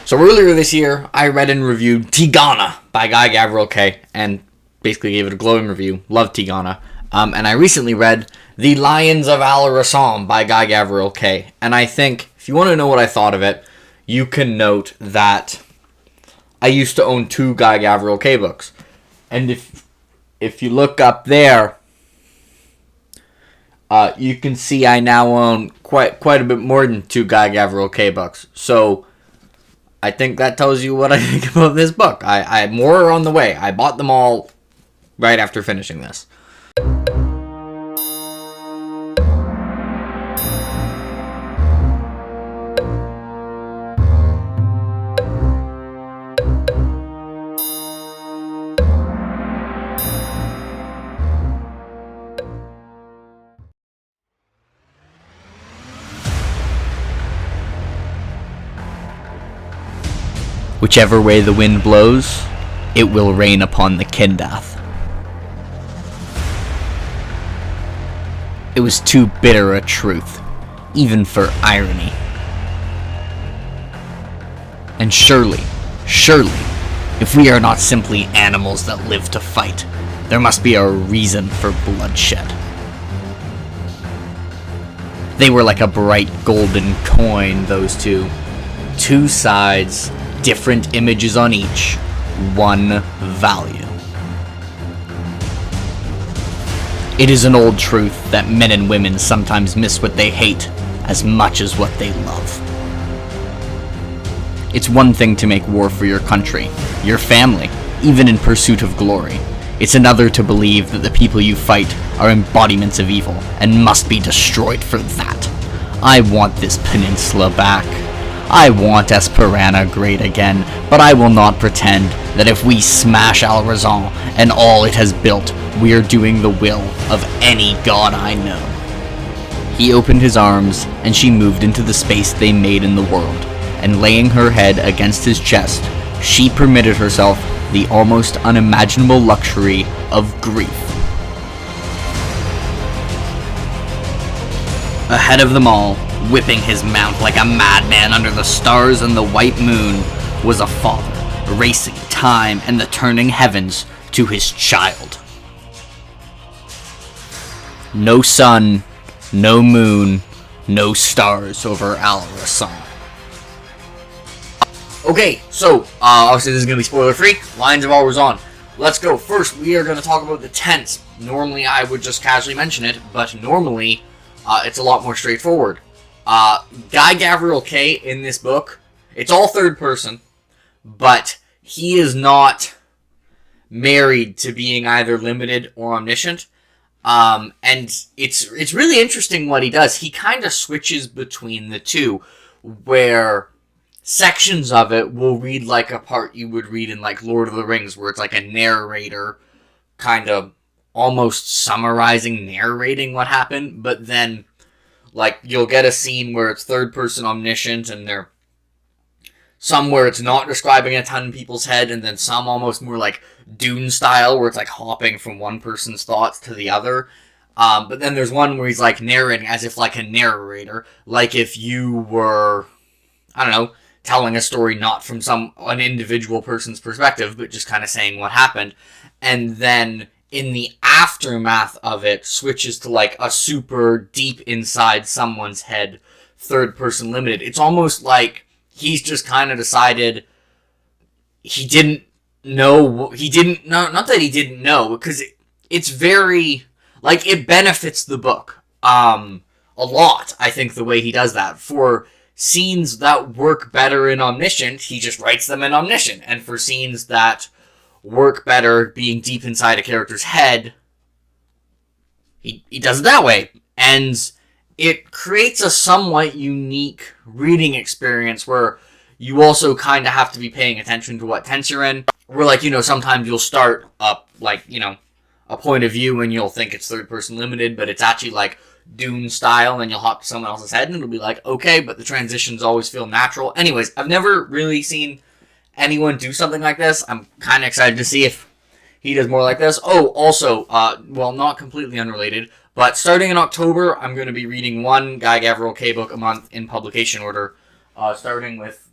So earlier this year, I read and reviewed Tigana by Guy Gavriel Kay, and basically gave it a glowing review. Love Tigana. And I recently read The Lions of Al-Rassan by Guy Gavriel Kay, and I think, if you want to know what I thought of it, you can note that I used to own 2 Guy Gavriel Kay books. And if you look up there, you can see I now own quite a bit more than 2 Guy Gavriel Kay books. So I think that tells you what I think about this book. I more are on the way. I bought them all right after finishing this. Whichever way the wind blows, it will rain upon the Kindath. It was too bitter a truth, even for irony. And surely, if we are not simply animals that live to fight, there must be a reason for bloodshed. They were like a bright golden coin, those two. 2 sides, different images on each, one value. It is an old truth that men and women sometimes miss what they hate as much as what they love. It's one thing to make war for your country, your family, even in pursuit of glory. It's another to believe that the people you fight are embodiments of evil and must be destroyed for that. I want this peninsula back. I want Esperana great again, but I will not pretend that if we smash Al-Rassan and all it has built, we are doing the will of any god I know. He opened his arms, and she moved into the space they made in the world, and laying her head against his chest, she permitted herself the almost unimaginable luxury of grief. Ahead of them all, whipping his mount like a madman under the stars and the white moon, was a father, racing time and the turning heavens to his child. No sun, no moon, no stars over Al-Rassan. Okay, so, obviously this is going to be spoiler-free. Lions of Al-Rassan. Let's go. First, we are going to talk about the tense. Normally, I would just casually mention it, but normally, it's a lot more straightforward. Guy Gavriel Kay in this book, it's all third person, but he is not married to being either limited or omniscient. And it's really interesting what he does. He kind of switches between the two, where sections of it will read like a part you would read in like Lord of the Rings, where it's like a narrator kind of almost summarizing, narrating what happened, but then like, you'll get a scene where it's third-person omniscient, and there some where it's not describing a ton of people's head, and then some almost more like Dune style, where it's like hopping from one person's thoughts to the other. But then there's one where he's like narrating as if like a narrator, like if you were, I don't know, telling a story not from an individual person's perspective, but just kind of saying what happened. And then in the aftermath of it, switches to like a super deep inside someone's head, third person limited. It's almost like he's just kind of decided he didn't know, not that he didn't know, because it's very, like, it benefits the book, a lot, I think, the way he does that. For scenes that work better in Omniscient, he just writes them in Omniscient, and for scenes that work better being deep inside a character's head, he does it that way. And it creates a somewhat unique reading experience where you also kind of have to be paying attention to what tense you're in. Where, like, you know, sometimes you'll start up, like, you know, a point of view and you'll think it's third person limited, but it's actually like Dune style, and you'll hop to someone else's head and it'll be like, okay, but the transitions always feel natural. Anyways, I've never really seen anyone do something like this. I'm kind of excited to see if he does more like this. Oh, also, well, not completely unrelated, but starting in October, I'm going to be reading one Guy Gavriel Kay book a month in publication order, starting with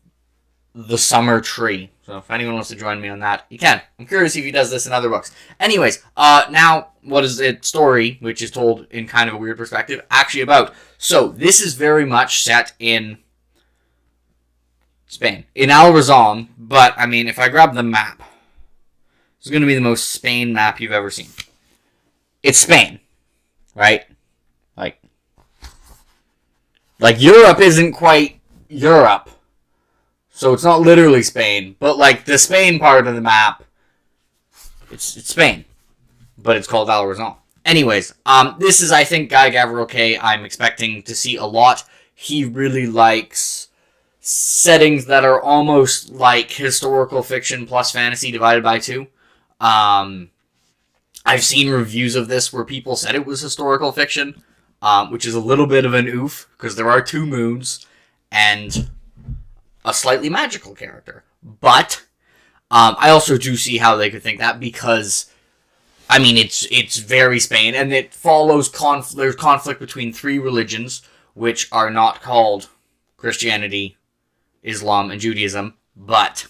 the Summer Tree. So if anyone wants to join me on that, you can. I'm curious if he does this in other books. Anyways, now what is its story, which is told in kind of a weird perspective, actually about? So this is very much set in Spain, in Al-Rassan, but I mean, if I grab the map, it's going to be the most Spain map you've ever seen. It's Spain, right? Like Europe isn't quite Europe. So it's not literally Spain, but like the Spain part of the map, it's Spain, but it's called Al-Rassan. Anyways, this is, I think, Guy Gavriel I'm expecting to see a lot. He really likes settings that are almost like historical fiction plus fantasy divided by 2. I've seen reviews of this where people said it was historical fiction, which is a little bit of an oof, because there are 2 moons and a slightly magical character. But I also do see how they could think that, because I mean, it's very Spain, and it follows there's conflict between 3 religions, which are not called Christianity, Islam, and Judaism, but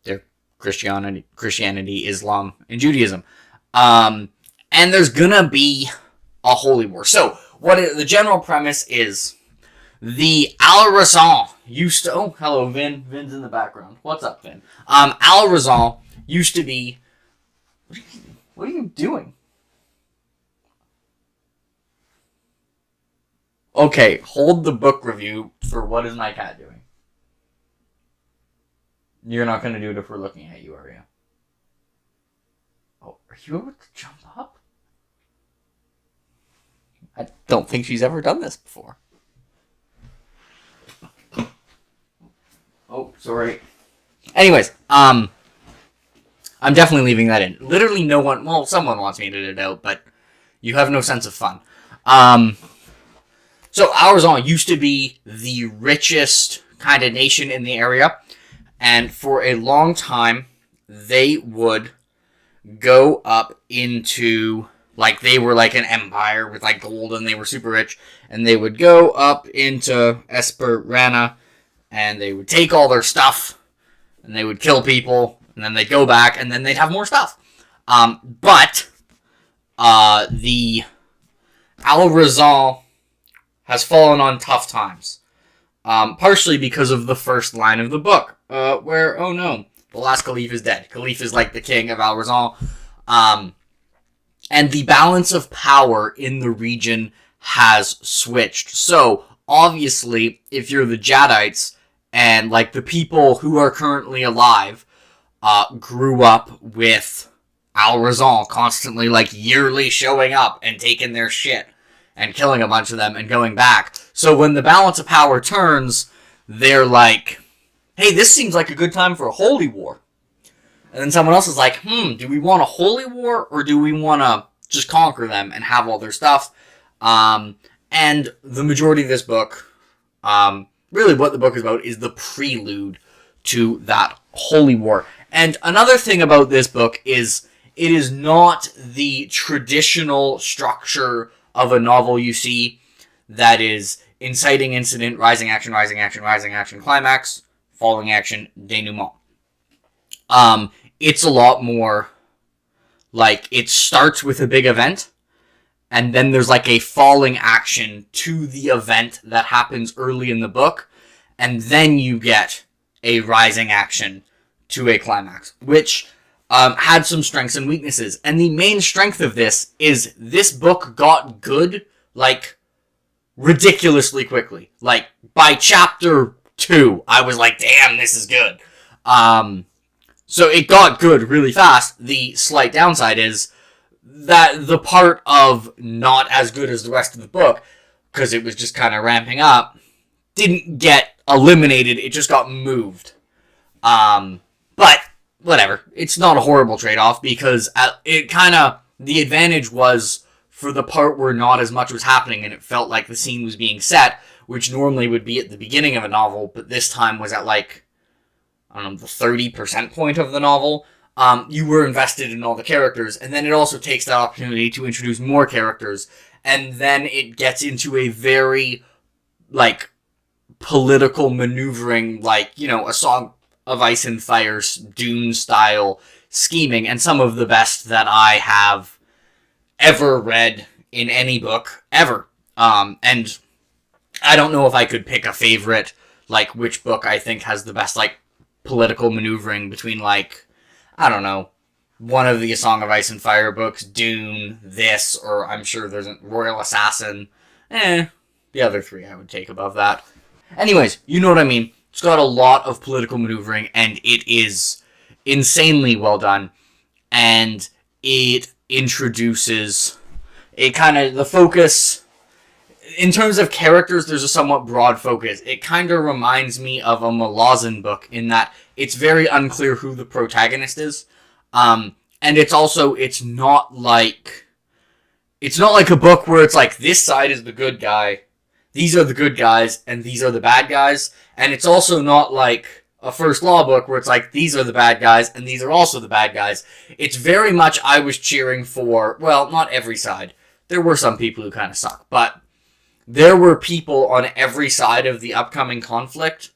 they're Christianity, Islam, and Judaism. And there's gonna be a holy war. So the general premise is, the Al-Rassan used to... Oh, hello, Vin. Vin's in the background. What's up, Vin? Al-Rassan used to be... What are you doing? Okay, hold the book review for What Is My Cat Doing? You're not going to do it if we're looking at you, are you? Oh, are you able to jump up? I don't think she's ever done this before. Oh, sorry. Anyways, I'm definitely leaving that in. Literally no one... Well, someone wants me to edit it out, but you have no sense of fun. So, Al-Rassan used to be the richest kind of nation in the area, and for a long time, they would go up into... Like, they were like an empire with, like, gold, and they were super rich, and they would go up into Esperana, and they would take all their stuff, and they would kill people, and then they'd go back, and then they'd have more stuff. But the Al-Rassan has fallen on tough times. Partially because of the first line of the book, where, oh no, the last Caliph is dead. Caliph is like the king of Al-Rassan. And the balance of power in the region has switched. So, obviously, if you're the Jadites, and like the people who are currently alive, grew up with Al-Rassan constantly, like, yearly showing up and taking their shit and killing a bunch of them and going back. So when the balance of power turns, they're like, hey, this seems like a good time for a holy war. And then someone else is like, do we want a holy war, or do we want to just conquer them and have all their stuff? And the majority of this book, really what the book is about, is the prelude to that holy war. And another thing about this book is it is not the traditional structure of a novel you see that is inciting incident, rising action, climax, falling action, denouement. It's a lot more like it starts with a big event, and then there's like a falling action to the event that happens early in the book, and then you get a rising action to a climax, which had some strengths and weaknesses. And the main strength of this is this book got good, like, ridiculously quickly. Like, by chapter 2, I was like, damn, this is good. So it got good really fast. The slight downside is that the part of not as good as the rest of the book, because it was just kind of ramping up, didn't get eliminated. It just got moved. But whatever. It's not a horrible trade-off, because it kind of, the advantage was for the part where not as much was happening and it felt like the scene was being set, which normally would be at the beginning of a novel, but this time was at like, I don't know, the 30% point of the novel. You were invested in all the characters, and then it also takes that opportunity to introduce more characters, and then it gets into a very, like, political maneuvering, like, a Song of Ice and Fire, Dune style scheming, and some of the best that I have ever read in any book ever. And I don't know if I could pick a favorite, like, which book I think has the best, like, political maneuvering between, like, I don't know, one of the A Song of Ice and Fire books, Dune, this, or I'm sure there's a Royal Assassin. The other three I would take above that. Anyways, you know what I mean. It's got a lot of political maneuvering, and it is insanely well done. And it introduces the focus. In terms of characters, there's a somewhat broad focus. It kind of reminds me of a Malazan book in that it's very unclear who the protagonist is. And it's not like a book where it's like, this side is the good guy, these are the good guys, and these are the bad guys. And it's also not like a First Law book where it's like, these are the bad guys, and these are also the bad guys. It's very much, I was cheering for, well, not every side. There were some people who kind of suck, but there were people on every side of the upcoming conflict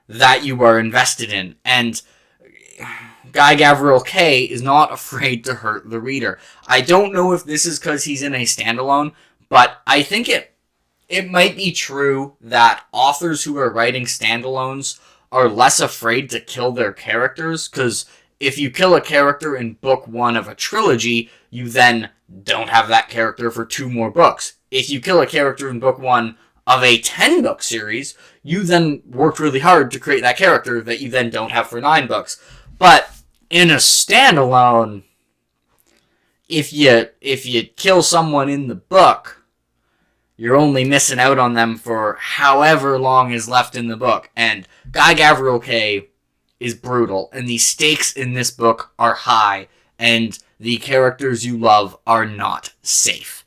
that you were invested in. And Guy Gavriel Kay is not afraid to hurt the reader. I don't know if this is because he's in a standalone, but I think it might be true that authors who are writing standalones are less afraid to kill their characters, because if you kill a character in book 1 of a trilogy, you then don't have that character for 2 more books. If you kill a character in book 1 of a 10-book series, you then worked really hard to create that character that you then don't have for 9 books. But in a standalone, if you kill someone in the book, you're only missing out on them for however long is left in the book. And Guy Gavriel Kay is brutal, and the stakes in this book are high, and the characters you love are not safe.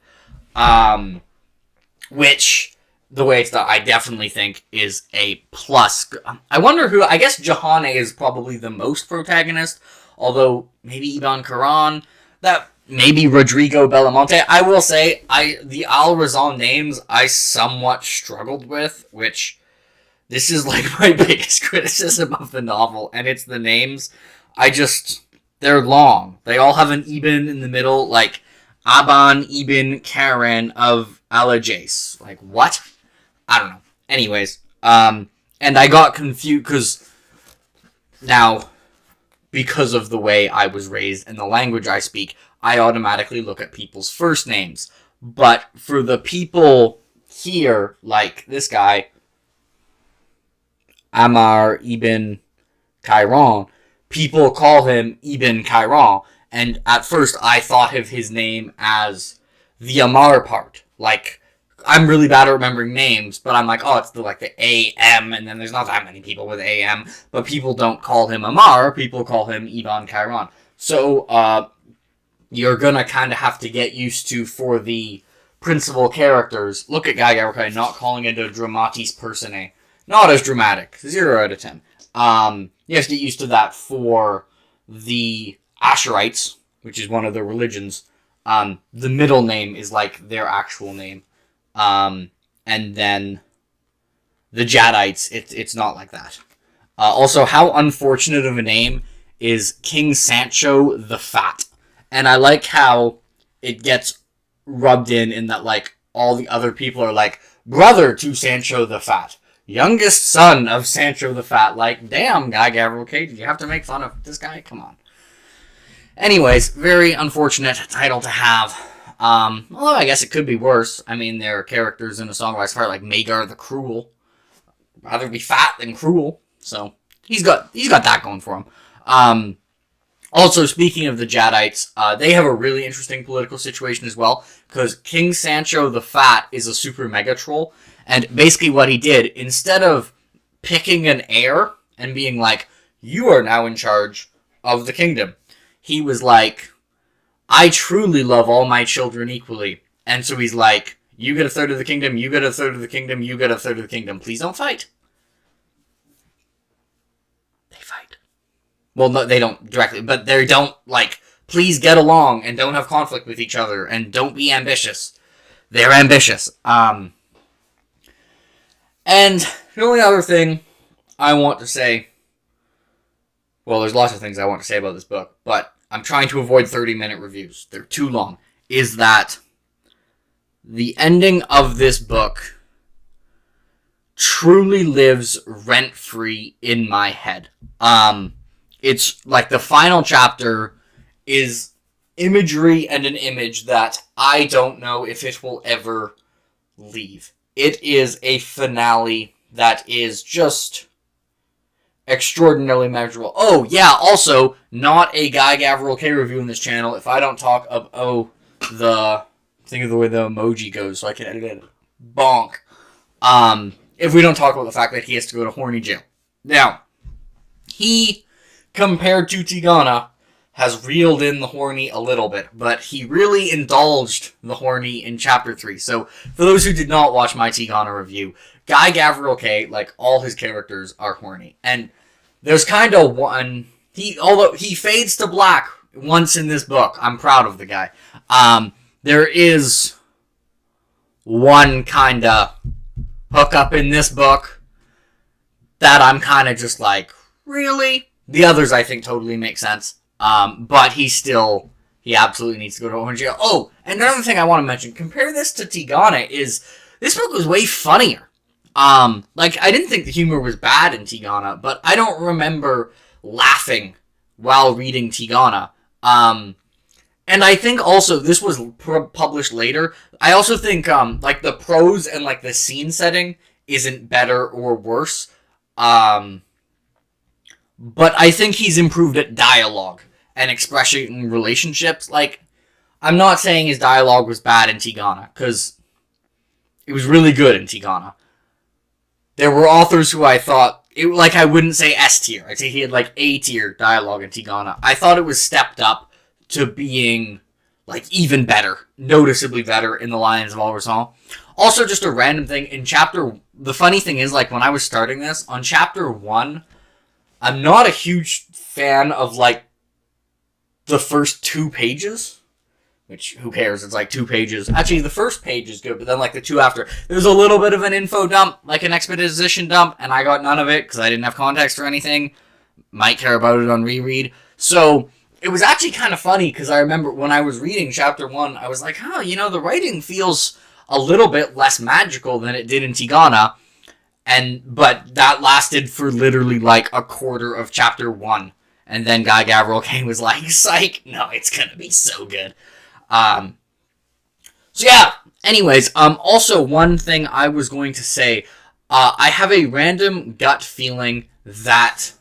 Which, the way it's done, I definitely think is a plus. I wonder who, I guess Jahane is probably the most protagonist, although maybe Iban Karan, that maybe Rodrigo Belamonte. I will say, the Al-Rassan names I somewhat struggled with, which this is like my biggest criticism of the novel, and it's the names. They're long. They all have an Ibn in the middle, like Aban Ibn Karen of Al-Ajais. Like, what? I don't know. Anyways, and I got confused because of the way I was raised and the language I speak, I automatically look at people's first names. But for the people here, like this guy, Amar Ibn Kairon, people call him Ibn Kairon, and at first I thought of his name as the Amar part. Like, I'm really bad at remembering names, but I'm like, oh, it's the A-M, and then there's not that many people with A-M, but people don't call him Amar, people call him Ibn Kairon. So, you're gonna kind of have to get used to, for the principal characters, look at Guy Gavriel Kay not calling it a dramatis personae. Not as dramatic. 0 out of 10. You have to get used to that for the Asherites, which is one of their religions. The middle name is like their actual name. And then the Jadites, it's not like that. Also, how unfortunate of a name is King Sancho the Fat. And I like how it gets rubbed in that, like, all the other people are like, brother to Sancho the Fat. Youngest son of Sancho the Fat. Like, damn, Guy Gavriel Kay, did you have to make fun of this guy? Come on. Anyways, very unfortunate title to have. Although I guess it could be worse. I mean, there are characters in A Song of Ice and Fire like Magar the Cruel. Rather be fat than cruel. So, he's got that going for him. Also, speaking of the Jadites, they have a really interesting political situation as well, because King Sancho the Fat is a super mega troll, and basically what he did, instead of picking an heir and being like, you are now in charge of the kingdom, he was like, I truly love all my children equally. And so he's like, you get a third of the kingdom, you get a third of the kingdom, you get a third of the kingdom. Please don't fight. They fight. Well, no, they don't directly, but they don't, like, please get along and don't have conflict with each other and don't be ambitious. They're ambitious. And the only other thing I want to say, well, there's lots of things I want to say about this book, but I'm trying to avoid 30-minute reviews. They're too long. Is that the ending of this book truly lives rent-free in my head. It's like the final chapter is imagery and an image that I don't know if it will ever leave. It is a finale that is just extraordinarily measurable. Oh, yeah, also, not a Guy Gavriel K review in this channel if I don't talk of, think of the way the emoji goes so I can edit it. Bonk. If we don't talk about the fact that he has to go to horny jail. Now, he, compared to Tigana, has reeled in the horny a little bit, but he really indulged the horny in Chapter 3. So, for those who did not watch my Tigana review, Guy Gavriel K, like all his characters, are horny. And there's kind of one, although he fades to black once in this book. I'm proud of the guy. There is one kind of hookup in this book that I'm kind of just like, really? The others I think totally make sense. But he absolutely needs to go to orange jail. Oh, and another thing I want to mention, compare this to Tigana, is this book was way funnier. Like, I didn't think the humor was bad in Tigana, but I don't remember laughing while reading Tigana. And I think also, this was published later, I also think, like, the prose and, like, the scene setting isn't better or worse. But I think he's improved at dialogue and expressing relationships. Like, I'm not saying his dialogue was bad in Tigana, because it was really good in Tigana. There were authors who I thought, I wouldn't say S tier. I'd say he had, like, A tier dialogue in Tigana. I thought it was stepped up to being, like, even better, noticeably better in The Lions of Al-Rassan. Also, just a random thing, the funny thing is, like, when I was starting this, on Chapter 1, I'm not a huge fan of, like, the first 2 pages, which, who cares, it's like 2 pages. Actually, the first page is good, but then, like, the 2 after, there's a little bit of an info dump, like an exposition dump, and I got none of it, because I didn't have context or anything. Might care about it on reread. So, it was actually kind of funny, because I remember when I was reading Chapter 1, I was like, the writing feels a little bit less magical than it did in Tigana, but that lasted for literally, like, a quarter of Chapter 1, and then Guy Gavriel K was like, psych, no, it's gonna be so good. So yeah, anyways, also, one thing I was going to say, I have a random gut feeling that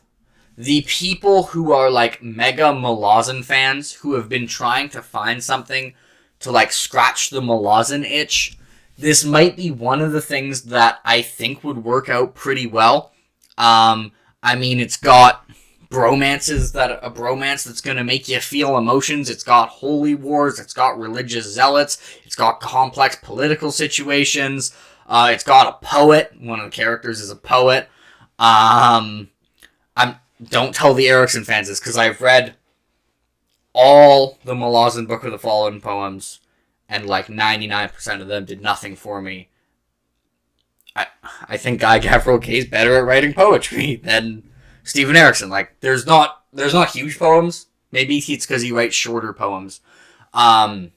the people who are, like, mega Malazan fans, who have been trying to find something to, like, scratch the Malazan itch, this might be one of the things that I think would work out pretty well. I mean, it's got a bromance that's gonna make you feel emotions, it's got holy wars, it's got religious zealots, it's got complex political situations, it's got a poet, one of the characters is a poet. Don't tell the Erickson fans this, because I've read all the Malazan Book of the Fallen poems, and like 99% of them did nothing for me. I think Guy Gavriel K is better at writing poetry than Stephen Erickson. Like, there's not huge poems. Maybe it's because he writes shorter poems. And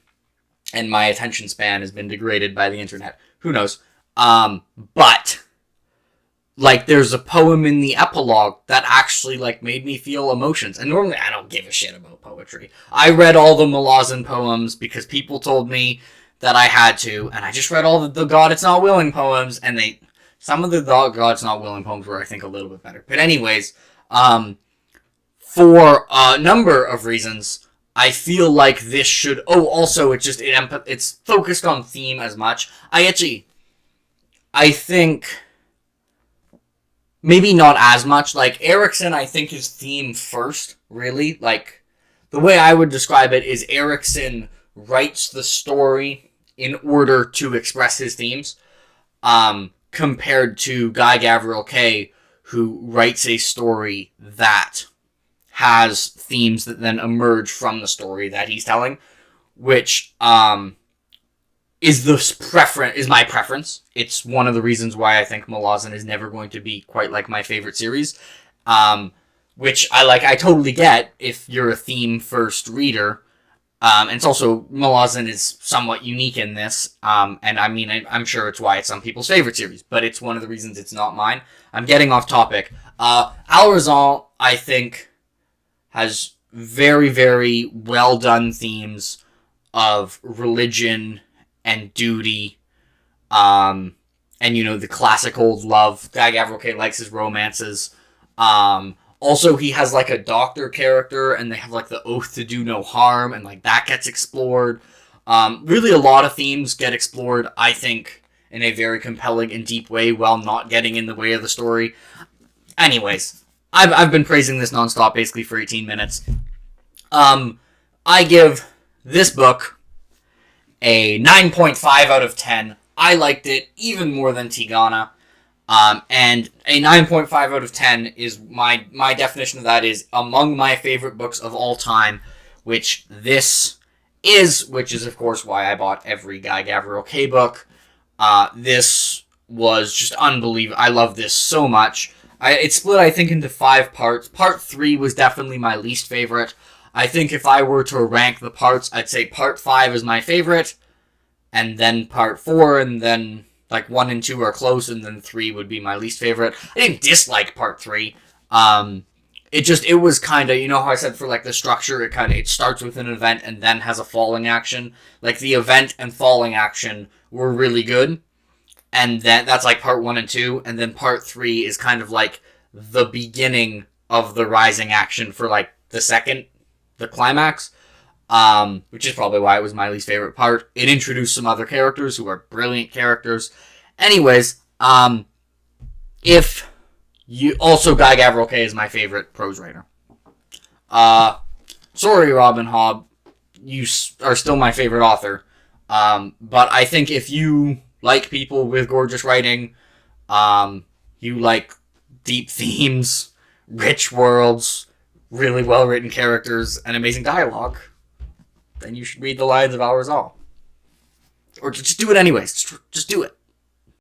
my attention span has been degraded by the internet. Who knows? But like, there's a poem in the epilogue that actually, like, made me feel emotions. And normally I don't give a shit about poetry. I read all the Malazan poems because people told me that I had to, and I just read all the God It's Not Willing poems, and some of the God It's Not Willing poems were, I think, a little bit better. But anyways, for a number of reasons, I feel like this should... Oh, also, it's focused on theme as much. I think... Maybe not as much. Like, Erickson, I think, is theme first, really. Like, the way I would describe it is Erickson writes the story in order to express his themes, compared to Guy Gavriel K, who writes a story that has themes that then emerge from the story that he's telling, which, is my preference. It's one of the reasons why I think Malazan is never going to be quite like my favorite series. Which I totally get if you're a theme first reader. And it's also, Malazan is somewhat unique in this. And I mean, I'm sure it's why it's some people's favorite series, but it's one of the reasons it's not mine. I'm getting off topic. Al-Rassan, I think, has very, very well done themes of religion and duty, and the classic old love. Guy Gavriel likes his romances. Also, he has a doctor character, and they have the oath to do no harm, and that gets explored. Really, a lot of themes get explored, I think, in a very compelling and deep way, while not getting in the way of the story. Anyways, I've been praising this nonstop basically for 18 minutes. I give this book a 9.5 out of 10. I liked it even more than Tigana. And a 9.5 out of 10 is my definition of that is among my favorite books of all time, which is of course why I bought every Guy Gavriel book. This was just unbelievable. I love this so much. It's split, I think, into 5 parts. Part 3 was definitely my least favorite. I think if I were to rank the parts, I'd say Part 5 is my favorite, and then Part 4, and then 1 and 2 are close, and then 3 would be my least favorite. I didn't dislike Part 3. It was kind of, how I said for the structure, it starts with an event and then has a falling action. The event and falling action were really good, and that's Part 1 and 2, and then Part 3 is kind of the beginning of the rising action for the climax. Which is probably why it was my least favorite part. It introduced some other characters who are brilliant characters. Anyways, if you also Guy Gavriel is my favorite prose writer. Sorry, Robin Hobb, you are still my favorite author. But I think if you like people with gorgeous writing, you like deep themes, rich worlds, really well written characters, and amazing dialogue, then you should read The Lions of Al-Rassan. Or just do it anyways. Just do it.